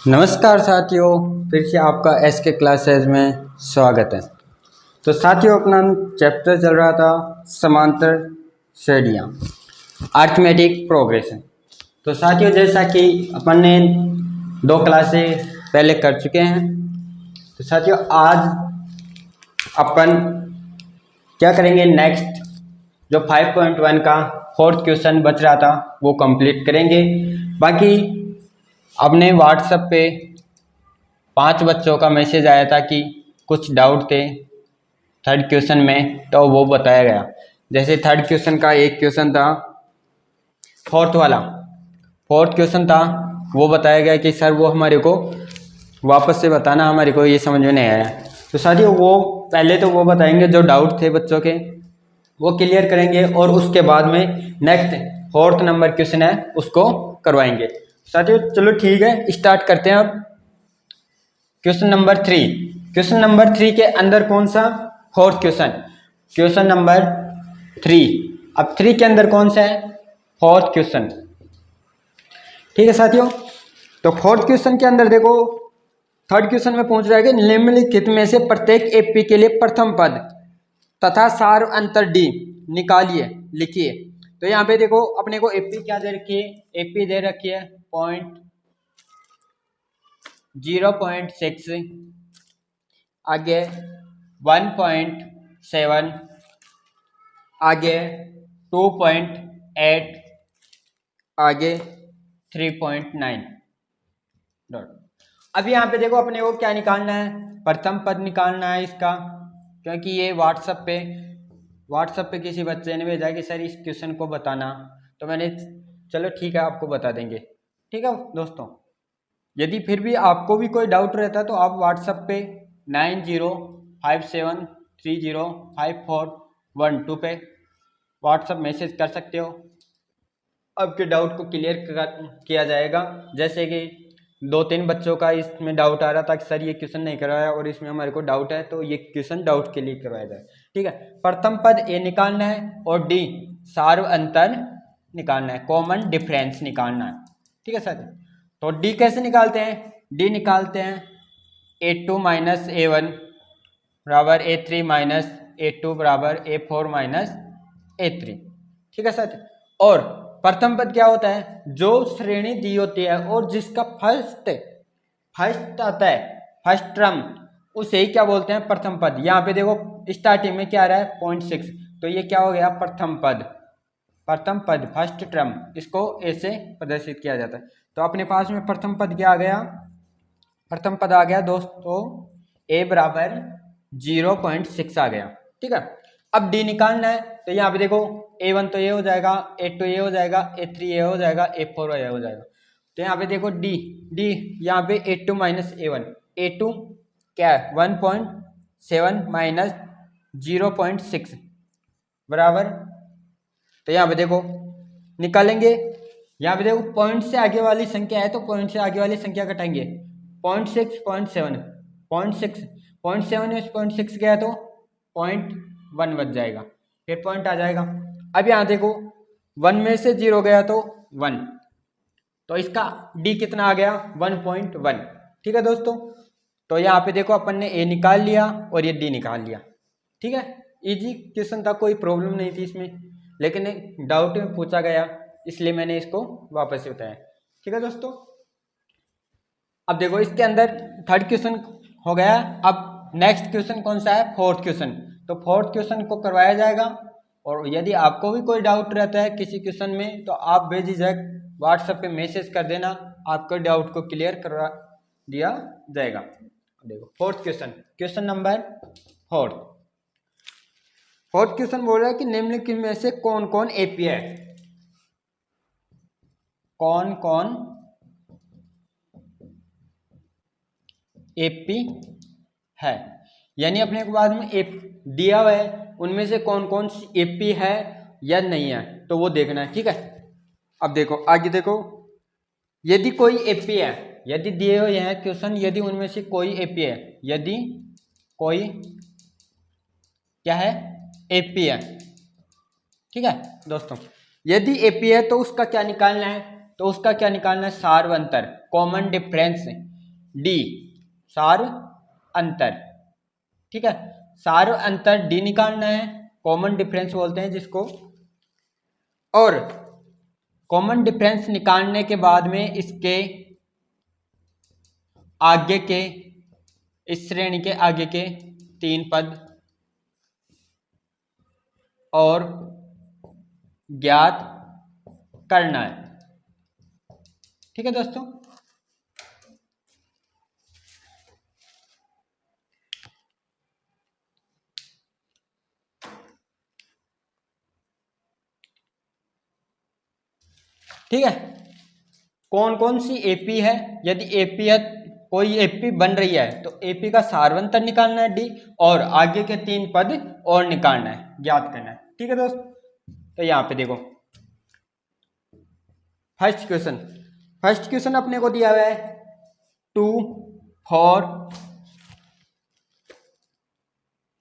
नमस्कार साथियों, फिर से आपका एसके क्लासेस में स्वागत है। तो साथियों, अपना चैप्टर चल रहा था समांतर श्रेणियाँ, अरिथमेटिक प्रोग्रेशन। तो साथियों, जैसा कि अपन ने 2 क्लासेस पहले कर चुके हैं, तो साथियों आज अपन क्या करेंगे, नेक्स्ट जो 5.1 का 4th क्वेश्चन बच रहा था वो कंप्लीट करेंगे। बाकी अपने व्हाट्सएप पे 5 बच्चों का मैसेज आया था कि कुछ डाउट थे 3rd क्वेश्चन में, तो वो बताया गया। जैसे 3rd क्वेश्चन का एक क्वेश्चन था, 4th क्वेश्चन था, वो बताया गया कि सर वो हमारे को वापस से बताना, हमारे को ये समझ में नहीं आया। तो साथियों वो पहले तो वो बताएंगे जो डाउट थे बच्चों के, वो क्लियर करेंगे और उसके बाद में नेक्स्ट 4th नंबर क्वेश्चन है उसको करवाएंगे। साथियों चलो ठीक है, स्टार्ट करते हैं अब। क्वेश्चन नंबर 3, क्वेश्चन नंबर 3 के अंदर कौन सा 4th क्वेश्चन, क्वेश्चन नंबर 3। अब 3 के अंदर कौन सा है 4th क्वेश्चन। ठीक है साथियों, तो 4th क्वेश्चन के अंदर देखो, 3rd क्वेश्चन में पहुंच जाएगा, निम्नलिखित में से प्रत्येक एपी के लिए प्रथम पद तथा सार अंतर डी निकालिए, लिखिए। तो यहाँ पे देखो अपने को एपी क्या दे रखी है, एपी दे रखी है 0.6, आगे 1.7, आगे 2.8, आगे 3.9 डॉट। अब यहाँ पे देखो अपने को क्या निकालना है, प्रथम पद निकालना है इसका, क्योंकि ये व्हाट्सएप पे किसी बच्चे ने भेजा कि सर इस क्वेश्चन को बताना, तो मैंने चलो ठीक है आपको बता देंगे। ठीक है दोस्तों, यदि फिर भी आपको भी कोई डाउट रहता है तो आप व्हाट्सएप पे 9057305412 पे व्हाट्सएप मैसेज कर सकते हो। आपके डाउट को क्लियर किया जाएगा। जैसे कि 2-3 बच्चों का इसमें डाउट आ रहा था कि सर ये क्वेश्चन नहीं करवाया और इसमें हमारे को डाउट है, तो ये क्वेश्चन डाउट के लिए करवाया जाए। ठीक है, प्रथम पद ए निकालना है और डी सार्व अंतर निकालना है, कॉमन डिफरेंस निकालना है। ठीक है सर, तो डी कैसे निकालते हैं, डी निकालते हैं A2 माइनस A1 बराबर A3 माइनस A2 बराबर A4 माइनस A3। ठीक है सर, और प्रथम पद क्या होता है, जो श्रेणी दी होती है और जिसका फर्स्ट आता है, फर्स्ट टर्म, उसे ही क्या बोलते हैं प्रथम पद। यहाँ पे देखो स्टार्टिंग में क्या आ रहा है 0.6, तो ये क्या हो गया प्रथम पद, फर्स्ट टर्म, इसको ए से प्रदर्शित किया जाता है। तो अपने पास में प्रथम पद क्या आ गया, प्रथम पद आ गया दोस्तों ए बराबर 0.6 आ गया। ठीक है, अब डी निकालना है, तो यहाँ पे देखो A1 तो ये हो जाएगा, A2 ये हो जाएगा, A3 ये हो जाएगा, A4 ये हो जाएगा। तो यहाँ पे देखो डी यहाँ पे A2 माइनस A1, A2 क्या है 1.7 माइनस 0.6 बराबर, तो यहाँ पे देखो निकालेंगे। यहाँ पे देखो पॉइंट से आगे वाली संख्या है तो पॉइंट से आगे वाली संख्या घटाएंगे, 0.6 0.7 0.7 में 0.6 गया तो 0.1 बच जाएगा, फिर पॉइंट आ जाएगा। अब यहाँ देखो 1 में से 0 गया तो 1, तो इसका डी कितना आ गया 1.1। ठीक है दोस्तों, तो यहाँ पे देखो अपन ने ए निकाल लिया और ये डी निकाल लिया। ठीक है, इजी क्वेश्चन था, कोई प्रॉब्लम नहीं थी इसमें, लेकिन डाउट में पूछा गया इसलिए मैंने इसको वापस से बताया। ठीक है दोस्तों, अब देखो इसके अंदर 3rd क्वेश्चन हो गया। अब नेक्स्ट क्वेश्चन कौन सा है 4th क्वेश्चन, तो 4th क्वेश्चन को करवाया जाएगा। और यदि आपको भी कोई डाउट रहता है किसी क्वेश्चन में, तो आप बेझिझक व्हाट्सएप पे मैसेज कर देना, आपके डाउट को क्लियर करवा दिया जाएगा। देखो 4th question, question number 4th question बोल रहा है कि निम्नलिखित में से कौन कौन एपी है, कौन कौन एपी है, यानी अपने को बाद में एप दिया हुआ है उनमें से कौन कौन सी एपी है या नहीं है, तो वो देखना है। ठीक है, अब देखो आगे देखो, यदि कोई एपी है, यदि दिए हुए हैं क्वेश्चन, यदि उनमें से कोई एपी है, यदि कोई क्या है एपी है। ठीक है दोस्तों, यदि एपी है तो उसका क्या निकालना है, तो उसका क्या निकालना है सार्व अंतर, कॉमन डिफरेंस डी सार अंतर, ठीक है। सार अंतर डी निकालना है, कॉमन डिफरेंस बोलते हैं जिसको। और कॉमन डिफरेंस निकालने के बाद में इसके आगे के, इस श्रेणी के आगे के 3 पद और ज्ञात करना है, ठीक है दोस्तों। ठीक है, कौन कौन सी एपी है, यदि एपी है, कोई एपी बन रही है तो एपी का सारवंतर निकालना है डी, और आगे के 3 पद और निकालना है, ज्ञात करना है, ठीक है दोस्त। तो यहाँ पे देखो फर्स्ट क्वेश्चन अपने को दिया हुआ है 2, 4,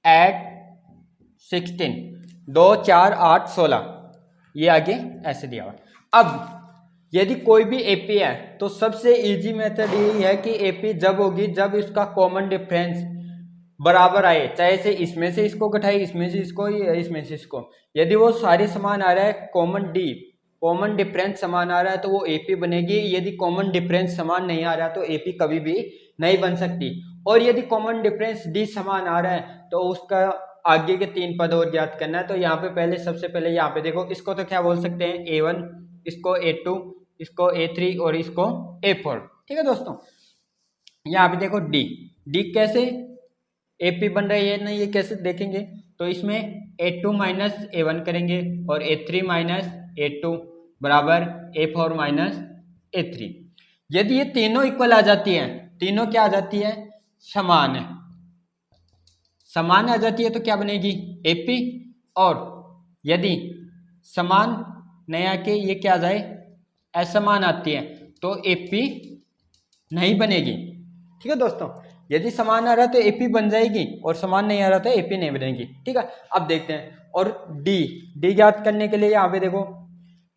8, 16, 2, 4, 8, 16, ये आगे ऐसे दिया हुआ है। अब यदि कोई भी एपी है तो सबसे इजी मेथड यही है कि एपी जब होगी जब इसका कॉमन डिफरेंस बराबर आए, चाहे से इसमें से इसको घटाए, इसमें से इसको, इसमें से इसको। यदि वो सारे समान आ रहा है, कॉमन डिफरेंस समान आ रहा है तो वो एपी बनेगी। यदि कॉमन डिफरेंस समान नहीं आ रहा तो एपी कभी भी नहीं बन सकती। और यदि कॉमन डिफरेंस डी समान आ रहा है तो उसका आगे के 3 पद और ज्ञात करना है। तो यहाँ पे पहले सबसे पहले यहाँ पे देखो, इसको तो क्या बोल सकते हैं A1, इसको A2, इसको A3 और इसको A4, ठीक है दोस्तों। यहाँ पे देखो डी कैसे एपी बन रही है ना, ये कैसे देखेंगे, तो इसमें A2 माइनस A1 करेंगे और A3 माइनस A2 बराबर A4 माइनस A3। यदि ये तीनों इक्वल आ जाती हैं, तीनों क्या आ जाती है, समान आ जाती है तो क्या बनेगी एपी। और यदि समान नहीं आके ये क्या आ जाए, असमान आती है तो एपी नहीं बनेगी, ठीक है दोस्तों। यदि समान आ रहा है तो एपी बन जाएगी और समान नहीं आ रहा तो एपी नहीं बनेगी, ठीक है। अब देखते हैं। और डी ज्ञात करने के लिए यहाँ पे देखो,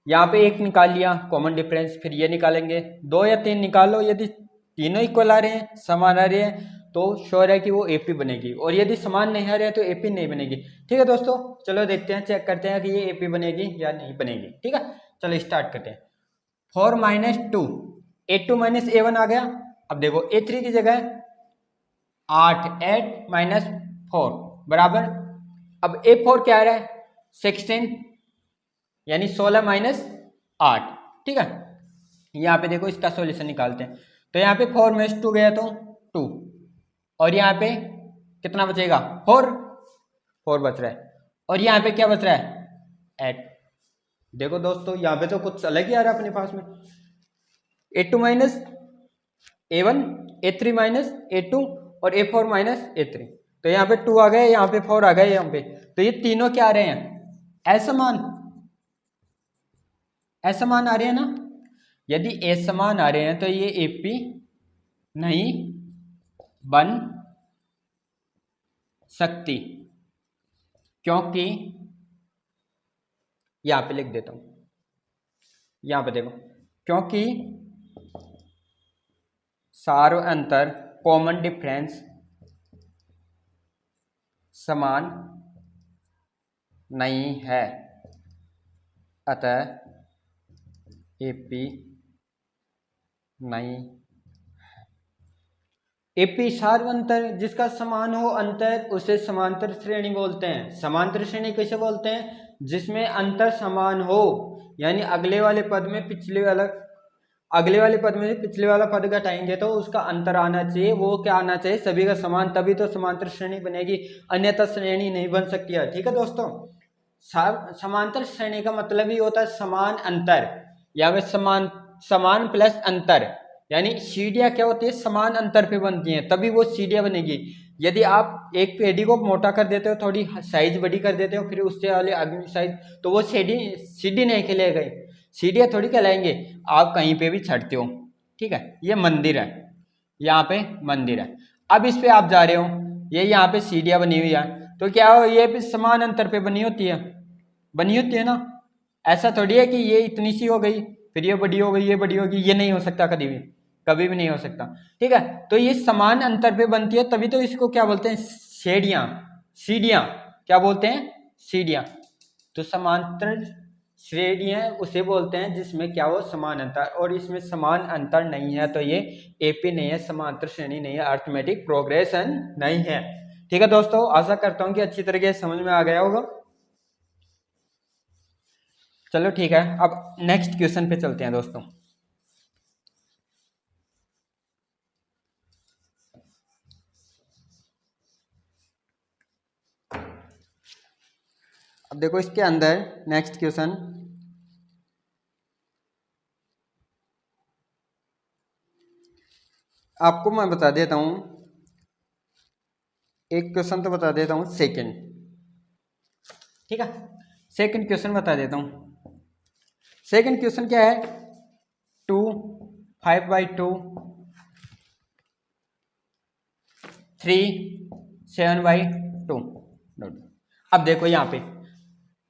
यहाँ पे 1 निकाल लिया कॉमन डिफरेंस, फिर ये निकालेंगे 2 या 3 निकालो। यदि तीनों इक्वल आ रहे हैं, समान आ रहे हैं तो श्योर है कि वो एपी बनेगी, और यदि समान नहीं आ रहे हैं तो एपी नहीं बनेगी, ठीक है दोस्तों। चलो देखते हैं, चेक करते हैं कि ये एपी बनेगी या नहीं बनेगी, ठीक है। चलो स्टार्ट करते हैं। 4 माइनस 2, A2 माइनस A1 आ गया। अब देखो A3 की जगह 8 माइनस 4 बराबर, अब A4 क्या आ रहा है 16, यानी 16 माइनस 8, ठीक है। यहाँ पे देखो इसका सॉल्यूशन निकालते हैं। तो यहाँ पे 4 में 2 गया तो 2, और यहाँ पे कितना बचेगा 4 बच रहा है, और यहाँ पे क्या बच रहा है 8। देखो दोस्तों यहाँ पे तो कुछ अलग ही आ रहा है अपने पास में, A2 minus A1, A3 minus A2 और A4 माइनस A3। तो यहाँ पे 2 आ गए, यहाँ पे 4 आ गए, यहाँ पे तो ये तीनों क्या आ रहे हैं असमान आ रहे हैं ना। यदि असमान आ रहे हैं तो ये एपी नहीं बन सकती, क्योंकि यहाँ पे लिख देता हूं, यहाँ पे देखो, क्योंकि सार अंतर कॉमन डिफरेंस समान नहीं है, अतः एपी नहीं। एपी सार अंतर जिसका समान हो अंतर उसे समांतर श्रेणी बोलते हैं। समांतर श्रेणी कैसे बोलते हैं, जिसमें अंतर समान हो, यानी अगले वाले पद में पिछले वाला पद घटाएंगे तो उसका अंतर आना चाहिए। वो क्या आना चाहिए, सभी का समान, तभी तो समांतर श्रेणी बनेगी, अन्यथा श्रेणी नहीं बन सकती है, ठीक है दोस्तों। समांतर श्रेणी का मतलब ही होता है समान अंतर, या वे समान प्लस अंतर, यानी सीढ़ियाँ क्या होती है समान अंतर पे बनती हैं, तभी वो सीढ़ियाँ बनेगी। यदि आप एक पेड़ी को मोटा कर देते हो, थोड़ी साइज बड़ी कर देते हो, फिर उससे वाले अगली साइज, तो वो सीढ़ी नहीं कहलाएगा, सीढ़ियाँ थोड़ी कहलाएंगे। आप कहीं पे भी चढ़ते हो, ठीक है। ये मंदिर है, यहाँ पे मंदिर है, अब इस पे आप जा रहे हो, ये यहाँ पे सीढ़ियाँ बनी हुई है, तो क्या हो, ये भी समान अंतर पे बनी होती है ना। ऐसा थोड़ी है कि ये इतनी सी हो गई फिर ये बड़ी हो गई, ये बड़ी होगी, ये नहीं हो सकता कभी भी, कभी भी नहीं हो सकता। ठीक है, तो ये समान अंतर पे बनती है, तभी तो इसको क्या बोलते हैं, सीढ़ियां, सीढ़ियां क्या बोलते हैं, सीढ़ियां। तो समांतर श्रेणियां उसे बोलते हैं जिसमें क्या हो, समान अंतर, और इसमें समान अंतर नहीं है तो ये एपी नहीं है, समांतर श्रेणी नहीं है, अर्थमेटिक प्रोग्रेशन नहीं है। ठीक है दोस्तों, आशा करता हूं कि अच्छी तरीके से समझ में आ गया होगा। चलो ठीक है, अब नेक्स्ट क्वेश्चन पे चलते हैं दोस्तों। अब देखो इसके अंदर नेक्स्ट क्वेश्चन, आपको मैं बता देता हूं, एक क्वेश्चन तो बता देता हूं सेकंड। ठीक है, सेकंड क्वेश्चन बता देता हूं। सेकंड क्वेश्चन क्या है, 2 5/2 3 7/2। अब देखो यहाँ पे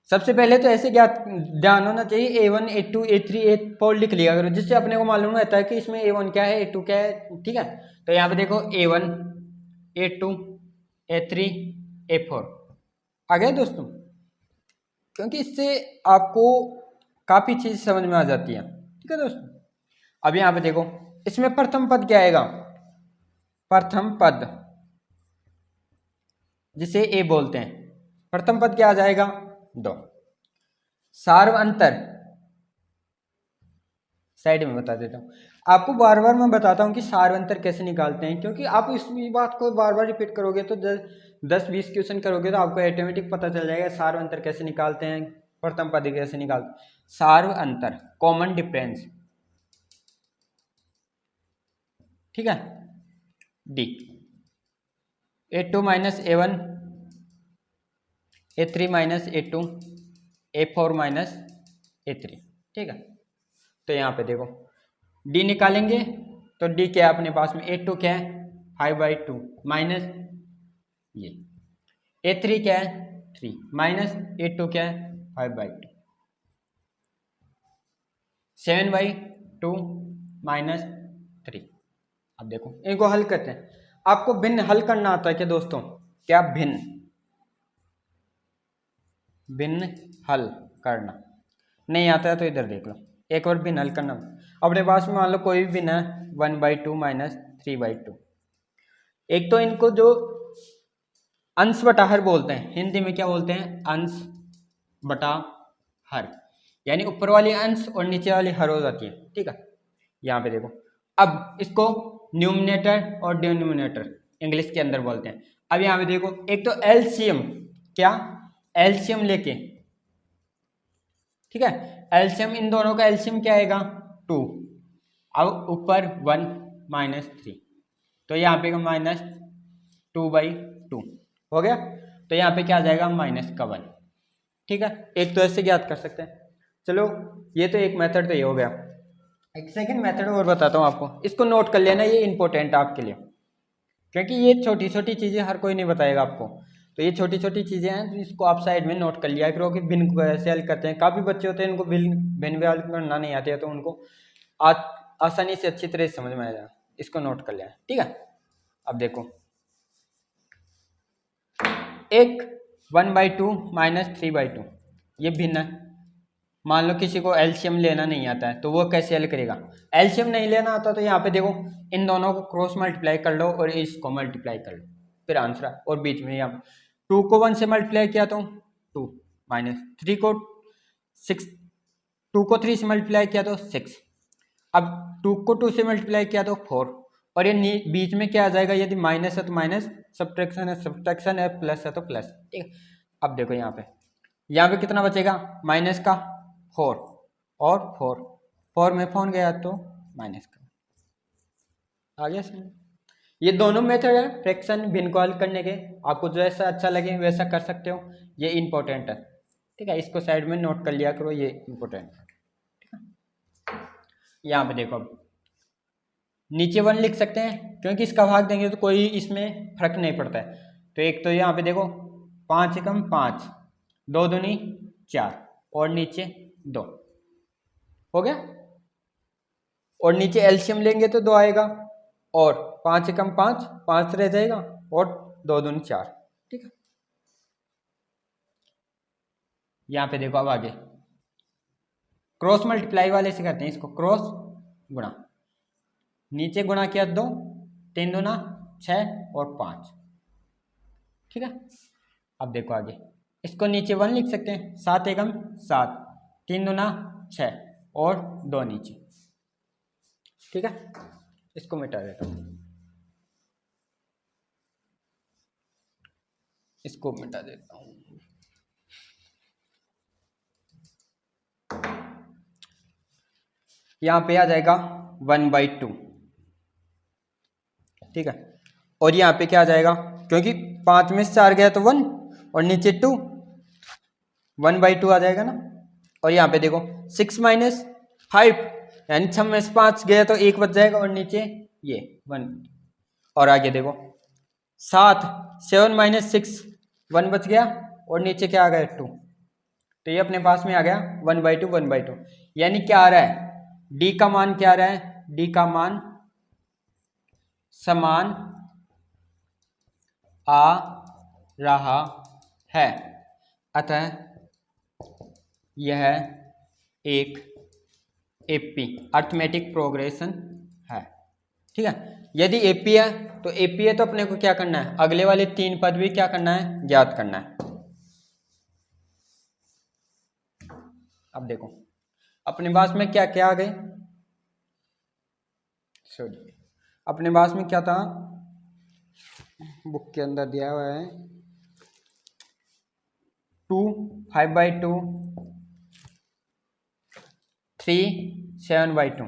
सबसे पहले तो ऐसे क्या ध्यान होना चाहिए, A1 A2 A3 A4 लिख लिया करो, जिससे अपने को मालूम रहता है कि इसमें A1 क्या है, A2 क्या है। ठीक है, तो यहाँ पे देखो A1 A2 A3 A4 आ गया दोस्तों, क्योंकि इससे आपको काफी चीज समझ में आ जाती है। ठीक है दोस्तों, अब यहाँ पे देखो इसमें प्रथम पद क्या आएगा, प्रथम पद जिसे ए बोलते हैं, प्रथम पद क्या आ जाएगा, 2। सार्वअंतर साइड में बता देता हूँ आपको, बार बार मैं बताता हूँ कि सार्वअंतर कैसे निकालते हैं, क्योंकि आप इस बात को बार बार रिपीट करोगे तो 10-20 क्वेश्चन करोगे तो आपको ऑटोमेटिक पता चल जाएगा सार्वअंतर कैसे निकालते हैं, प्रथम पद कैसे निकालते हैं। सार्वअंतर कॉमन डिफरेंस, ठीक है, D A2 minus A1 A3 minus A2 A4 minus A3। ठीक है, तो यहाँ पे देखो डी निकालेंगे तो डी क्या है अपने पास में, A2 क्या है 5/2 माइनस ये A3 क्या है 3 माइनस A2 क्या है 5/2 7/2 माइनस 3। अब देखो इनको हल करते हैं, आपको भिन्न हल करना आता है क्या दोस्तों, क्या भिन्न, भिन्न हल करना नहीं आता है तो इधर देख लो, एक बार भिन्न हल करना अपने पास में मान लो कोई भी भिन्न है 1/2 माइनस 3/2। एक तो इनको जो अंश बटा हर बोलते हैं, हिंदी में क्या बोलते हैं, अंश बटा हर, यानी ऊपर वाली अंश और नीचे वाली हर हो जाती है। ठीक है, यहाँ पे देखो अब इसको न्यूमिनेटर और डिनोमिनेटर इंग्लिश के अंदर बोलते हैं। अब यहाँ पे देखो एक तो एलसीएम, क्या एलसीएम लेके, ठीक है, एलसीएम इन दोनों का एलसीएम क्या आएगा 2, अब ऊपर 1 माइनस 3, तो यहाँ पे माइनस 2/2 हो गया, तो यहाँ पे क्या आ जाएगा माइनस का 1। ठीक है, एक तो ऐसे ज्ञात कर सकते हैं। चलो ये तो एक मेथड तो ये हो गया, एक सेकंड मेथड और बताता हूँ आपको, इसको नोट कर लेना, ये इंपॉर्टेंट है आपके लिए, क्योंकि ये छोटी छोटी चीजें हर कोई नहीं बताएगा आपको, तो ये छोटी छोटी चीजें हैं तो इसको आप साइड में नोट कर लिया करो कि भिन्न को कैसे हल करते हैं। काफी बच्चे होते हैं इनको भिन्न भिन्न भी हल करना नहीं आते है, तो उनको आसानी से अच्छी तरह से समझ में आ जाए, इसको नोट कर लिया। ठीक है, अब देखो एक 1/2 माइनस 3/2 ये भिन्न है, मान लो किसी को एलसीएम लेना नहीं आता है तो वो कैसे हल करेगा, एलसीएम नहीं लेना आता तो यहाँ पे देखो इन दोनों को क्रॉस मल्टीप्लाई कर लो और इसको मल्टीप्लाई कर लो, फिर आंसर, और बीच में यहाँ 2 को 1 से मल्टीप्लाई किया तो 2 माइनस 3 को 6, 2 को 3 से मल्टीप्लाई किया तो 6, अब 2 को 2 से मल्टीप्लाई किया तो 4, और ये बीच में क्या आ जाएगा, यदि माइनस है तो माइनस, सब्ट्रैक्शन है सब्ट्रैक्शन है, प्लस है तो प्लस। ठीक है, अब देखो यहाँ पे कितना बचेगा माइनस का 4 और 4 में फोन गया तो माइनस का आ गया समझ। ये दोनों मेथड है फ्रैक्शन भिन्न को हल करने के, आपको जो ऐसा अच्छा लगे वैसा कर सकते हो, ये इंपॉर्टेंट है। ठीक है, इसको साइड में नोट कर लिया करो, ये इंपॉर्टेंट है। ठीक है, यहाँ पे देखो अब नीचे 1 लिख सकते हैं, क्योंकि इसका भाग देंगे तो कोई इसमें फर्क नहीं पड़ता है, तो एक तो यहाँ पे देखो 5 एकम 5, 2 दूनी 4 और नीचे 2 हो गया, और नीचे एलसीएम लेंगे तो 2 आएगा, और 5 एकम 5, 5 रह जाएगा, और 2 दूनी 4। ठीक है, यहाँ पे देखो अब आगे क्रॉस मल्टीप्लाई वाले से करते हैं इसको, क्रॉस गुणा, नीचे गुणा किया 2, 3 दूना 6 और 5। ठीक है, अब देखो आगे इसको नीचे 1 लिख सकते हैं, 7 एकम 7, 3 दूना 6 और 2 नीचे। ठीक है, इसको मिटा देता हूँ, इसको मिटा देता हूँ। यहाँ पे आ जाएगा 1/2। ठीक है, और यहाँ पे क्या आ जाएगा, क्योंकि 5 में से 4 गया तो 1 और नीचे 2, 1/2 आ जाएगा ना। और यहाँ पे देखो 6 - 5 यानी 6 में से 5 गया तो 1 बच जाएगा, और नीचे ये 1। और आगे देखो 7 6 1 बच गया, और नीचे क्या आ गया 2, तो ये अपने पास में आ गया 1/2 1/2। यानी क्या आ रहा है, डी का मान क्या आ रहा है, डी का मान समान आ रहा है, अतः यह एक एपी अर्थमेटिक प्रोग्रेशन है। ठीक है, यदि एपी है तो एपी है तो अपने को क्या करना है, अगले वाले 3 पद भी क्या करना है, ज्ञात करना है। अब देखो अपने पास में क्या क्या आ गए, सॉरी अपने पास में क्या था, बुक के अंदर दिया हुआ है 2 5/2 3 7/2।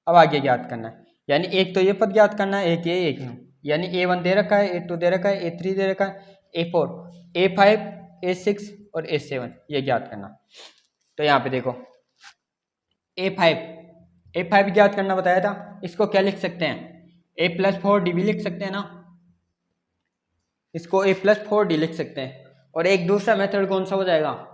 अब आगे ज्ञात करना है, यानी एक तो ये पद ज्ञात करना है, एक ये एक है, यानी A1 दे रखा है, A2 दे रखा है, A3 दे रखा है, A4 A5 A6 और A7 ये ज्ञात करना। तो यहाँ पे देखो A5 ज्ञात करना बताया था, इसको क्या लिख सकते हैं, A+4D भी लिख सकते हैं ना, इसको A+4D लिख सकते हैं। और एक दूसरा मेथड कौन सा हो जाएगा,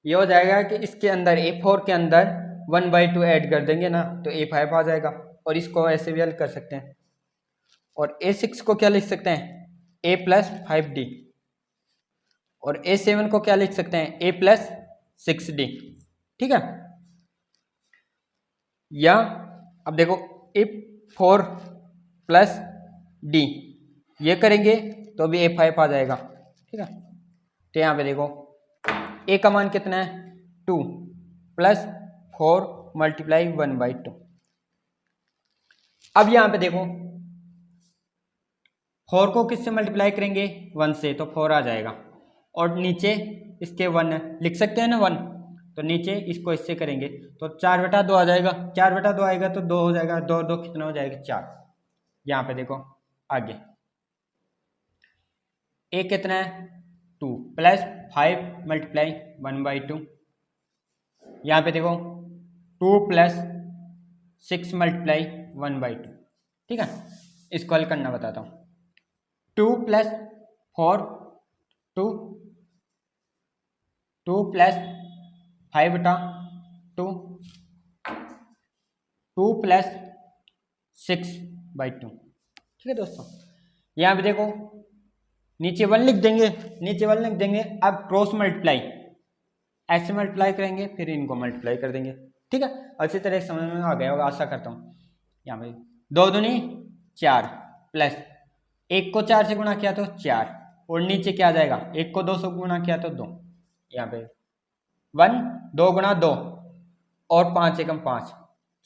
ये हो जाएगा कि इसके अंदर A4 के अंदर 1/2 ऐड कर देंगे ना तो A5 आ जाएगा, और इसको ऐसे भी हल कर सकते हैं। और A6 को क्या लिख सकते हैं, A+5D, और A7 को क्या लिख सकते हैं, A+6D। ठीक है, या अब देखो A4+D ये करेंगे तो भी A5 आ जाएगा। ठीक है, तो यहाँ पे देखो A का मान कितना है 2 + 4 × 1/2। अब यहाँ पे देखो 4 को किससे मल्टीप्लाई करेंगे, 1 से, तो 4 आ जाएगा, और नीचे इसके 1 लिख सकते हैं ना 1, तो नीचे इसको इससे करेंगे तो 4/2 आ जाएगा, 4/2 आएगा तो 2 हो जाएगा, 2 2 कितना हो जाएगा 4। यहाँ पे देखो आगे A कितना है 2 + 5 × 1/2। यहाँ पे देखो 2 + 6 × 1/2। ठीक है, इसको हल करना बताता हूँ। 2 + 4 2 2 + 5/2 2 + 6/2। ठीक है दोस्तों, यहाँ पे देखो नीचे 1 लिख देंगे, नीचे 1 लिख देंगे। अब क्रॉस मल्टीप्लाई ऐसे मल्टीप्लाई करेंगे, फिर इनको मल्टीप्लाई कर देंगे। ठीक है, अच्छी तरह समझ में आ गया होगा, आशा करता हूँ। यहाँ पे 2 दूनी 4 प्लस 1 को 4 से गुणा किया तो 4, और नीचे क्या आ जाएगा, 1 को 2 से गुणा किया तो 2। यहाँ पे 1 2 गुणा 2 और 5 एकम 5,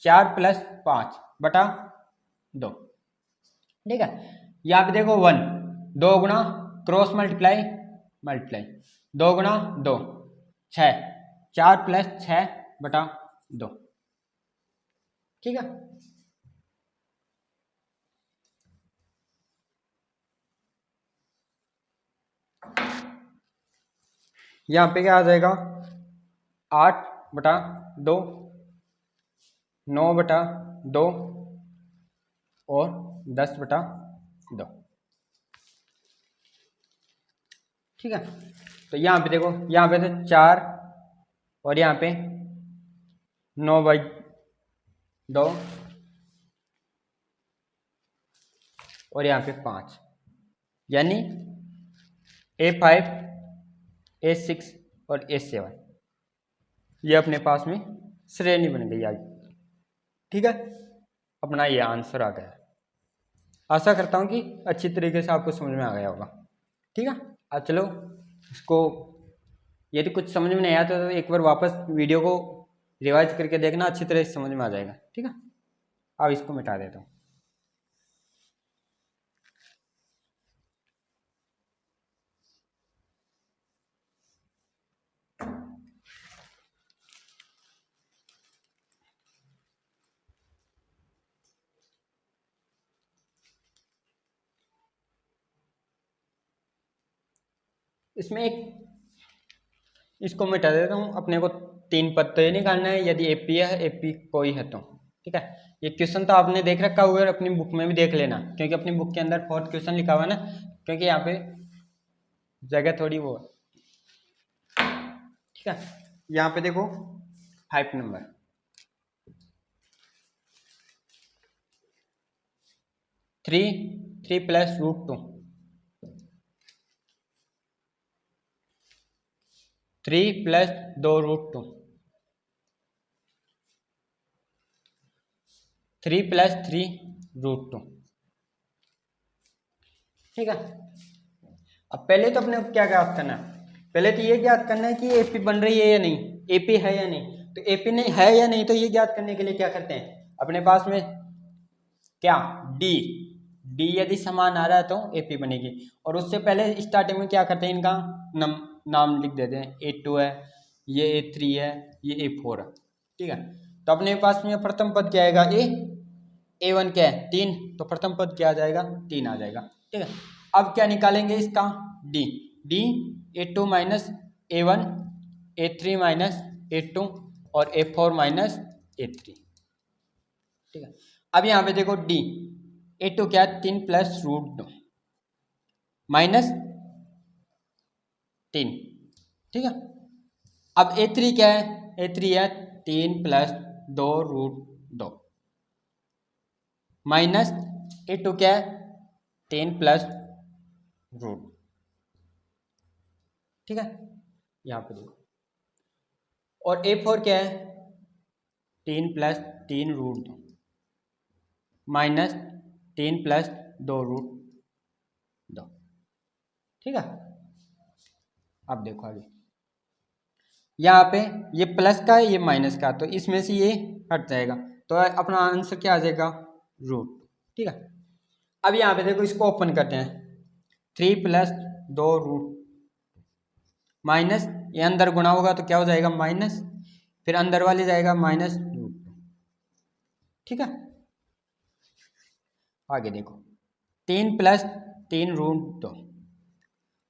4 + 5/2। ठीक है, यहाँ पे देखो 1 2 गुणा क्रॉस मल्टीप्लाई 2 गुणा 2 6, 4 + 6/2। ठीक है, यहाँ पे क्या आ जाएगा 8/2 9/2 और 10/2। ठीक है, तो यहाँ पे देखो, यहाँ पे तो 4 और यहाँ पे 9/2 2 और यहाँ पे 5, यानी A5 A6 और A7 ये अपने पास में श्रेणी बन गई आज। ठीक है, अपना ये आंसर आ गया। आशा करता हूँ कि अच्छी तरीके से आपको समझ में आ गया होगा। ठीक है, अब चलो इसको, यदि कुछ समझ में नहीं आया तो एक बार वापस वीडियो को रिवाइज करके देखना, अच्छी तरह से समझ में आ जाएगा। ठीक है, अब इसको मिटा देता हूँ। इसमें एक इसको मिटा देता हूँ। अपने को 3 पद तो ये निकालना है, यदि एपी है, एपी कोई है तो। ठीक है, ये क्वेश्चन तो आपने देख रखा हुआ है, अपनी बुक में भी देख लेना, क्योंकि अपनी बुक के अंदर 4th क्वेश्चन लिखा हुआ है ना, क्योंकि यहाँ पे जगह थोड़ी वो है। ठीक है, यहाँ पे देखो 5 नंबर, 3 प्लस √2, 3 प्लस 2√2, 3 प्लस 3√2। ठीक है, अब पहले तो अपने क्या ज्ञात करना है, पहले तो ये ज्ञात करना है कि एपी बन रही है या नहीं, एपी है या नहीं। तो एपी नहीं है या नहीं, तो ये ज्ञात करने के लिए क्या करते हैं, अपने पास में क्या डी यदि समान आ रहा है तो एपी बनेगी। और उससे पहले स्टार्टिंग में क्या करते हैं, इनका नाम लिख देते हैं। A2 है, ये A3 है, ये A4 है। ठीक है, तो अपने पास में प्रथम पद क्या आएगा, A1 क्या है 3, तो प्रथम पद क्या आ जाएगा 3 आ जाएगा। ठीक है, अब क्या निकालेंगे इसका D A2 minus A1, A3 minus A2 और A4 माइनस A3। ठीक है, अब यहाँ पे देखो A2 क्या है 3 प्लस √2 माइनस 3। ठीक है, अब A3 क्या है, A3 है 3 प्लस 2√2 माइनस A2 क्या है 3 प्लस √। ठीक है, यहाँ पे देखो, और A4 क्या है 3 प्लस 3√2 माइनस 3 प्लस 2√2। ठीक है, अब देखो आगे, यहाँ पे ये प्लस का है, ये माइनस का, तो इसमें से ये हट जाएगा, तो अपना आंसर क्या आ जाएगा √। ठीक है, अब यहाँ पे देखो इसको ओपन करते हैं, 3 प्लस 2√, माइनस ये अंदर गुणा होगा तो क्या हो जाएगा माइनस, फिर अंदर वाले जाएगा माइनस √2। ठीक है, आगे देखो 3 प्लस 3√2,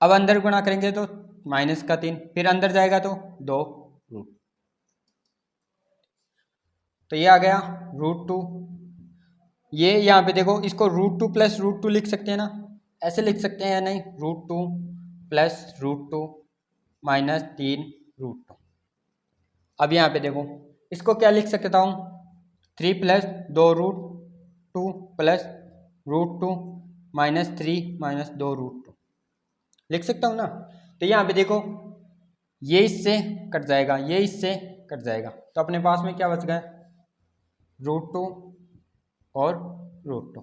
अब अंदर गुणा करेंगे तो माइनस का 3, फिर अंदर जाएगा तो 2√, तो ये आ गया √2। ये यहाँ पे देखो, इसको √2 प्लस √2 लिख सकते हैं ना, ऐसे लिख सकते हैं या नहीं, √2 प्लस √2 माइनस 3√2। अब यहाँ पे देखो इसको क्या लिख सकता हूँ, 3 प्लस 2√2 प्लस √2 माइनस 3 माइनस 2√2 लिख सकता हूँ ना। तो यहाँ पे देखो ये इससे कट जाएगा, ये इससे कट जाएगा, तो अपने पास में क्या बच गया √2 और √2।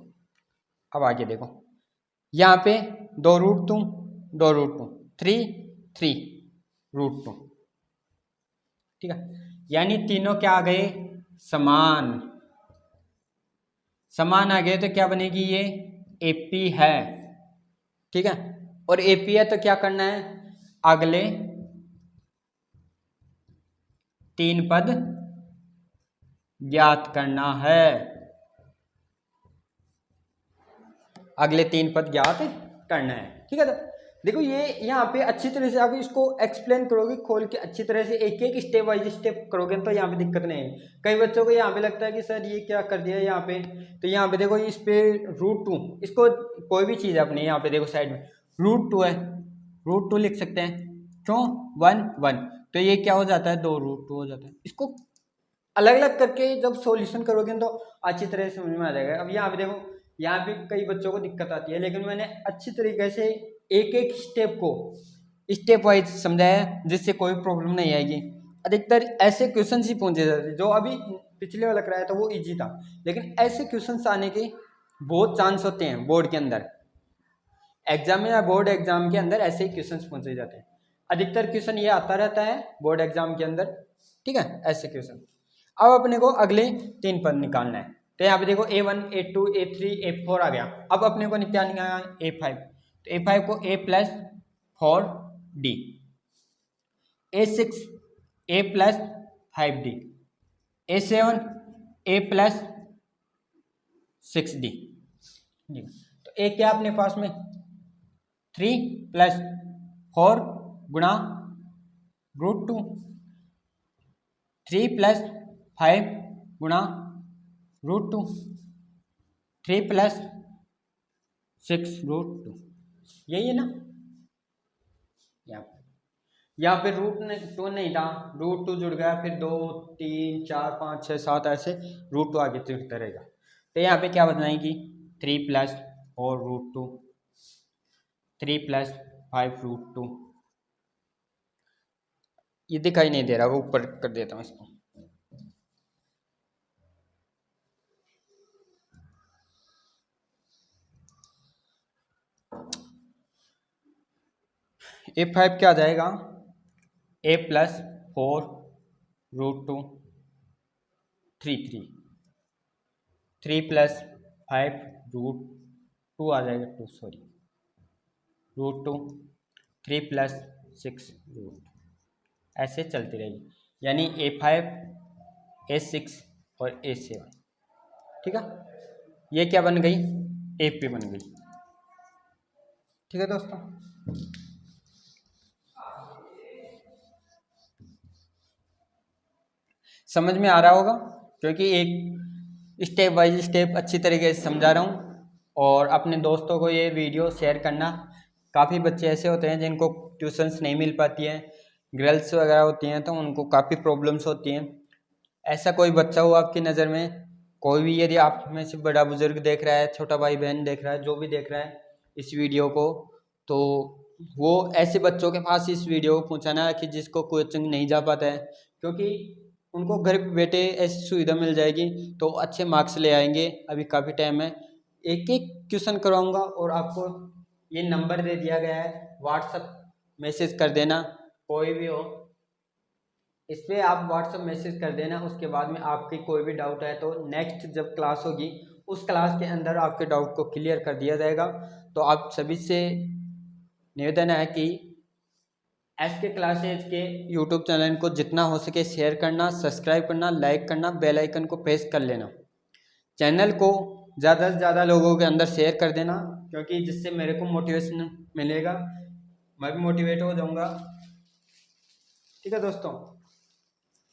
अब आगे देखो, यहाँ पे 2√2 2√2 3 √2। ठीक है, यानी तीनों क्या आ गए समान आ गए, तो क्या बनेगी ये एपी है। ठीक है, और एपी है तो क्या करना है, अगले 3 पद ज्ञात करना है, अगले 3 पद ज्ञात करना है। ठीक है, तो देखो ये यहाँ पे अच्छी तरह से आप इसको एक्सप्लेन करोगे, खोल के अच्छी तरह से एक एक स्टेप वाइज स्टेप करोगे तो यहाँ पे दिक्कत नहीं है। कई बच्चों को यहाँ पे लगता है कि सर ये क्या कर दिया यहाँ पे, तो यहाँ पे देखो इस पे √2, इसको कोई भी चीज़ अपने यहाँ पे देखो साइड में √2 है, √2 लिख सकते हैं, क्यों 1 1, तो ये क्या हो जाता है 2√2 हो जाता है। इसको अलग अलग करके जब सॉल्यूशन करोगे तो अच्छी तरह से समझ में आ जाएगा। अब यहाँ पे देखो, यहाँ पे कई बच्चों को दिक्कत आती है, लेकिन मैंने अच्छी तरीके से एक एक स्टेप को स्टेप वाइज समझाया जिससे कोई प्रॉब्लम नहीं आएगी। अधिकतर ऐसे क्वेश्चन ही पूछे जाते, जो अभी पिछले वाला कराया था वो इजी था, लेकिन ऐसे क्वेश्चंस आने के बहुत चांस होते हैं बोर्ड के अंदर, एग्जाम में या बोर्ड एग्जाम के अंदर ऐसे ही क्वेश्चंस पूछे जाते हैं। अधिकतर क्वेश्चन ये आता रहता है बोर्ड एग्जाम के अंदर, ठीक है, ऐसे क्वेश्चन। अब अपने को अगले 3 पद निकालना है। तो यहाँ पे देखो A1 A2 A3 A4 आ गया। अब अपने को क्या निकालना है, A5। तो A5 को A+4D, A6 A+5D, A7 A+6D। तो A क्या अपने पास में 3+4 गुणा √2, 3+5 गुणा √2, 3+6 √2, यही है ना। यहाँ पे √2 नहीं था, √2 जुड़ गया, फिर 2 3 4 5 6 7 ऐसे √2 आगे जुड़ता रहेगा। तो यहाँ पे क्या बताएंगे, 3+4 √2, 3+5 √2। ये दिखाई नहीं दे रहा, वो ऊपर कर देता हूँ इसको। A5 क्या आ जाएगा, A+4 √2 3 3+5 √2 आ जाएगा, 2 सॉरी √2, 3+6 √2, ऐसे चलती रहेगी। यानी A5 A6 और A7, ठीक है। ये क्या बन गई, AP बन गई, ठीक है दोस्तों। समझ में आ रहा होगा, क्योंकि एक स्टेप बाय स्टेप अच्छी तरीके से समझा रहा हूँ। और अपने दोस्तों को ये वीडियो शेयर करना। काफ़ी बच्चे ऐसे होते हैं जिनको ट्यूशन्स नहीं मिल पाती हैं, गर्ल्स वगैरह होती हैं, तो उनको काफ़ी प्रॉब्लम्स होती हैं। ऐसा कोई बच्चा हो आपकी नज़र में, कोई भी, यदि आप में से बड़ा बुजुर्ग देख रहा है, छोटा भाई बहन देख रहा है, जो भी देख रहा है इस वीडियो को, तो वो ऐसे बच्चों के पास इस वीडियो को पहुँचाना है कि जिसको कोचिंग नहीं जा पाता है, क्योंकि उनको घर बैठे ऐसी सुविधा मिल जाएगी तो अच्छे मार्क्स ले आएंगे। अभी काफ़ी टाइम है, एक एक क्वेश्चन करवाऊंगा और आपको ये नंबर दे दिया गया है, व्हाट्सएप मैसेज कर देना, कोई भी हो इस पर आप व्हाट्सएप मैसेज कर देना। उसके बाद में आपकी कोई भी डाउट है तो नेक्स्ट जब क्लास होगी उस क्लास के अंदर आपके डाउट को क्लियर कर दिया जाएगा। तो आप सभी से निवेदन है कि SK क्लासेज के यूट्यूब चैनल को जितना हो सके शेयर करना, सब्सक्राइब करना, लाइक करना, बेल आइकन को प्रेस कर लेना। चैनल को ज़्यादा से ज़्यादा लोगों के अंदर शेयर कर देना, क्योंकि जिससे मेरे को मोटिवेशन मिलेगा, मैं भी मोटिवेट हो जाऊंगा, ठीक है दोस्तों।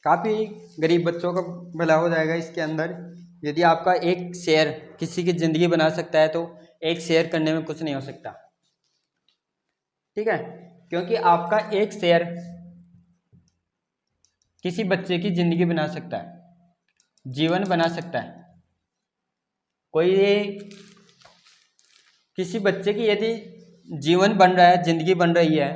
काफ़ी गरीब बच्चों का भला हो जाएगा इसके अंदर। यदि आपका एक शेयर किसी की ज़िंदगी बना सकता है तो एक शेयर करने में कुछ नहीं हो सकता, ठीक है। क्योंकि आपका एक शेयर किसी बच्चे की ज़िंदगी बना सकता है, जीवन बना सकता है। कोई ये किसी बच्चे की यदि जीवन बन रहा है, ज़िंदगी बन रही है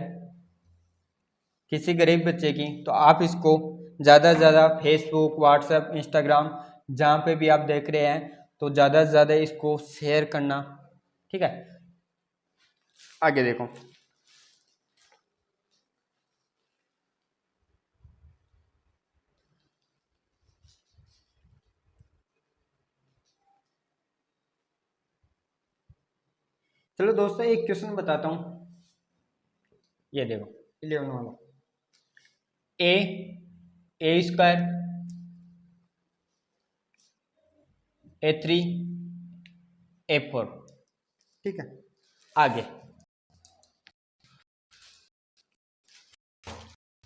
किसी गरीब बच्चे की, तो आप इसको ज़्यादा से ज़्यादा फेसबुक, व्हाट्सएप, इंस्टाग्राम, जहाँ पे भी आप देख रहे हैं, तो ज़्यादा से ज़्यादा इसको शेयर करना, ठीक है। आगे देखो, चलो दोस्तों एक क्वेश्चन बताता हूँ। ये देखो 11 वाला, A² A3 A4, ठीक है। आगे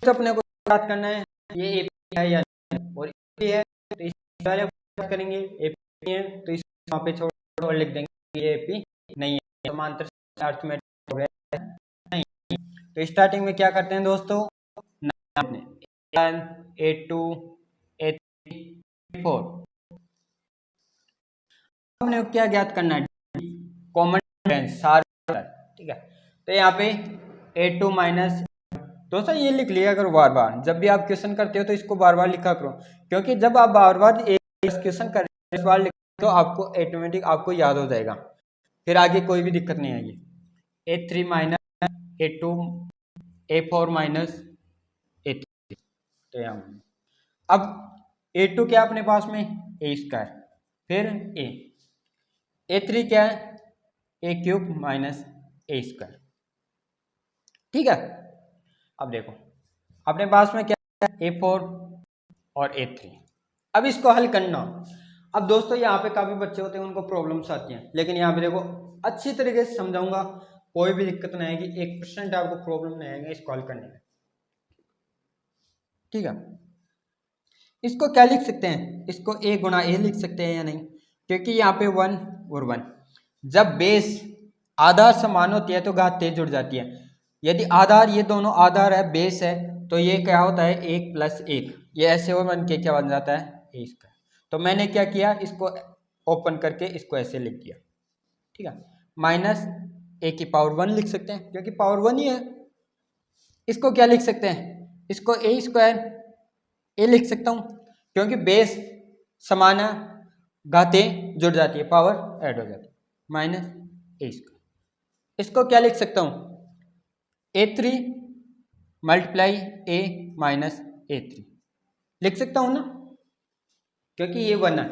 तो अपने को बात करना है ये AP है या नहीं, और AP है तो इस वाले बात करेंगे, AP है तो इस वहाँ पे छोड़ और लिख देंगे ये AP नहीं है, समांतर अर्थमेटिक हो गया नहीं। तो स्टार्टिंग में क्या करते हैं दोस्तों, A1 A2 A3 A4। हमने क्या ज्ञात करना है, कॉमन डिफरेंस सारे, ठीक है। तो यहाँ पे A2 माइनस, दोस्तों ये लिख लिया करो बार बार, जब भी आप क्वेश्चन करते हो तो इसको बार बार लिखा करो, क्योंकि जब आप बार बार एक क्वेश्चन कर इस बार लिख तो आपको ऑटोमेटिक आपको याद हो जाएगा, फिर आगे कोई भी दिक्कत नहीं आएगी। A3 minus A2 A4 minus A3, तो यहाँ अब A2 क्या अपने पास में A स्क्वायर, फिर A3 क्या है A cube minus A square, ठीक है। अब देखो अपने पास में क्या है A4 और A3, अब इसको हल करना। अब दोस्तों यहाँ पे काफी बच्चे होते हैं उनको प्रॉब्लम्स आती हैं, लेकिन यहाँ पे देखो अच्छी तरीके से समझाऊंगा, कोई भी दिक्कत नहीं आएगी, 1% आपको प्रॉब्लम नहीं आएगा इसको हल करने में, ठीक है। इसको क्या लिख सकते हैं, इसको A गुणा A लिख सकते हैं या नहीं, क्योंकि यहाँ पे 1 और 1, जब बेस आधार समान होती है तो घात तेज जुड़ जाती है। यदि आधार ये दोनों आधार है बेस है तो ये क्या होता है 1 प्लस 1, ये ऐसे और बन के क्या बन जाता है A स्क्वायर। तो मैंने क्या किया, इसको ओपन करके इसको ऐसे लिख दिया, ठीक है। माइनस A की पावर 1 लिख सकते हैं क्योंकि पावर 1 ही है। इसको क्या लिख सकते हैं, इसको A स्क्वायर A लिख सकता हूँ क्योंकि बेस समान है, घातें जुड़ जाती है, पावर ऐड हो जाती है, माइनस A स्क्वायर। इसको क्या लिख सकता हूँ A3 multiply A minus A3 लिख सकता हूँ ना, क्योंकि ये 1 है,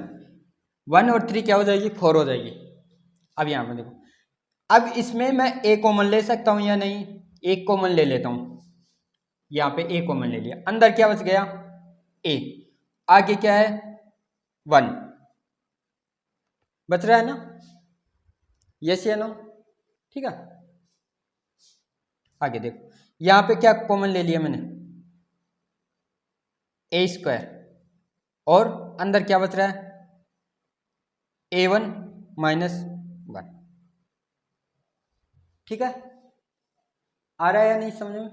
1 और 3 क्या हो जाएगी 4 हो जाएगी। अब यहाँ पे देखो, अब इसमें मैं A कॉमन ले सकता हूँ या नहीं, एक कॉमन ले लेता हूँ, यहाँ पे A कॉमन ले लिया, अंदर क्या बच गया A, आगे क्या है 1 बच रहा है ना, यस या नो, ठीक है। आगे देखो यहाँ पे क्या कॉमन ले लिया मैंने A स्क्वायर, और अंदर क्या बच रहा है A1 माइनस 1, ठीक है। आ रहा है या नहीं समझ में,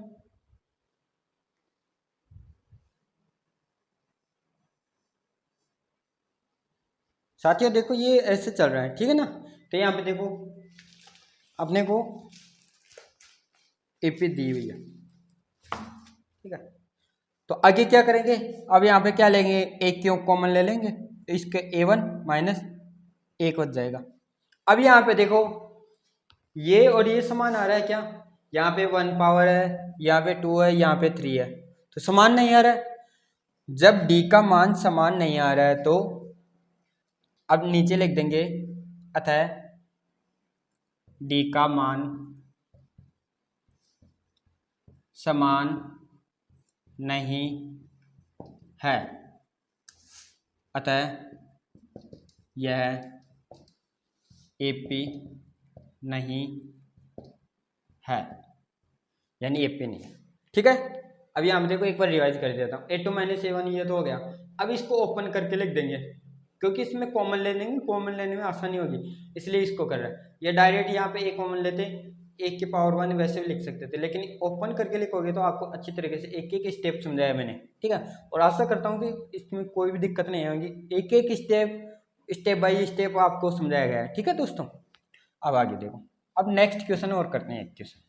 साथियों देखो ये ऐसे चल रहा है, ठीक है ना। तो यहाँ पे देखो अपने को एपी दी हुई है, ठीक है। तो आगे क्या करेंगे, अब यहाँ पे क्या लेंगे एक क्यों कॉमन ले लेंगे, तो इसके A1 माइनस 1 बच जाएगा। अब यहाँ पे देखो ये और ये समान आ रहा है क्या, यहाँ पे 1 पावर है, यहाँ पे 2 है, यहाँ पे 3 है, तो समान नहीं आ रहा है। जब D का मान समान नहीं आ रहा है तो अब नीचे लिख देंगे अतः D का मान समान नहीं है, अतः यह AP नहीं है, यानी AP नहीं है, ठीक है। अब यहाँ पे देखो एक बार रिवाइज कर देता हूँ, A2 माइनस A1 ये तो हो गया। अब इसको ओपन करके लिख देंगे क्योंकि इसमें कॉमन ले लेंगे, कॉमन लेने में आसानी होगी इसलिए इसको कर रहा है। ये डायरेक्ट यहाँ पे A कॉमन लेते, 1 की पावर 1 वैसे भी लिख सकते थे, लेकिन ओपन करके लिखोगे तो आपको अच्छी तरीके से एक एक स्टेप समझाया मैंने, ठीक है। और आशा करता हूँ कि इसमें कोई भी दिक्कत नहीं आएगी, एक एक स्टेप बाय स्टेप आपको समझाया गया है, ठीक है दोस्तों। अब आगे देखो, अब नेक्स्ट क्वेश्चन और करते हैं एक क्वेश्चन।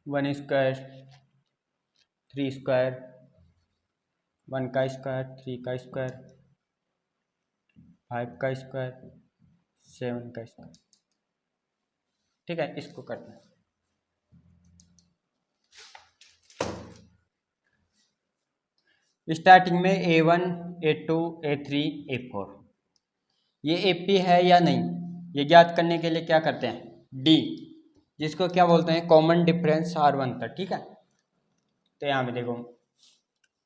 वन स्क्वायर, 3 स्क्वायर, 1 का स्क्वायर, 3 का स्क्वायर, 5 का स्क्वायर, 7 का स्क्वायर, ठीक है। इसको करना है, स्टार्टिंग में A1 A2 A3 A4, ये AP है या नहीं ये ज्ञात करने के लिए क्या करते हैं D, जिसको क्या बोलते हैं कॉमन डिफरेंस R1 तक, ठीक है। तो यहाँ पे देखो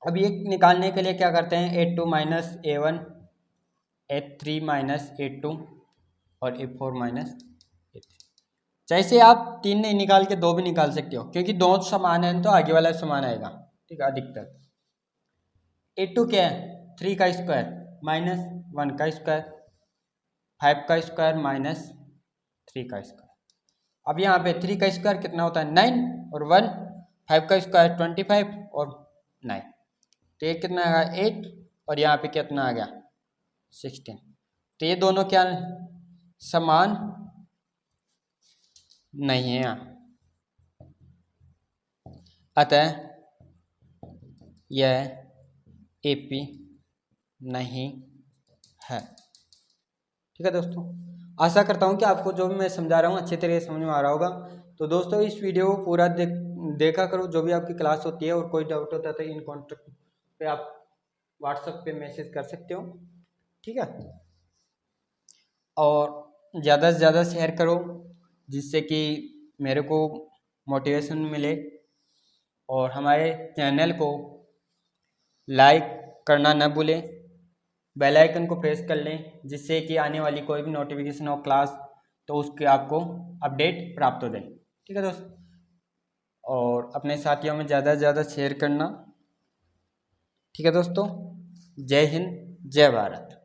अब ये निकालने के लिए क्या करते हैं, A2 minus A1, A3 minus A2 और A4 माइनस A3। जैसे आप 3 नहीं निकाल के 2 भी निकाल सकते हो, क्योंकि दोनों समान है तो आगे वाला समान आएगा, ठीक है, अधिकतर। A2 क्या है, 3 का स्क्वायर माइनस 1 का स्क्वायर, 5 का स्क्वायर माइनस 3 का स्क्वायर। अब यहाँ पे 3 का स्क्वायर कितना होता है 9 और 1, 5 का स्क्वायर 25 और 9, तो ये कितना आ गया 8 और यहाँ पे कितना आ गया 16। तो ये दोनों क्या समान नहीं है, अतः यह AP नहीं है। ठीक है दोस्तों, आशा करता हूँ कि आपको जो भी मैं समझा रहा हूँ अच्छी तरीके से समझ में आ रहा होगा। तो दोस्तों इस वीडियो को पूरा देखा करो, जो भी आपकी क्लास होती है, और कोई डाउट होता है तो इन कॉन्टेक्ट पे आप व्हाट्सएप पे मैसेज कर सकते हो, ठीक है। और ज़्यादा से ज़्यादा शेयर करो, जिससे कि मेरे को मोटिवेशन मिले, और हमारे चैनल को लाइक करना न भूलें, बेल आइकन को प्रेस कर लें, जिससे कि आने वाली कोई भी नोटिफिकेशन हो क्लास तो उसके आपको अपडेट प्राप्त हो जाए, ठीक है दोस्तों। और अपने साथियों में ज़्यादा से ज़्यादा शेयर करना, ठीक है दोस्तों। जय हिंद, जय भारत।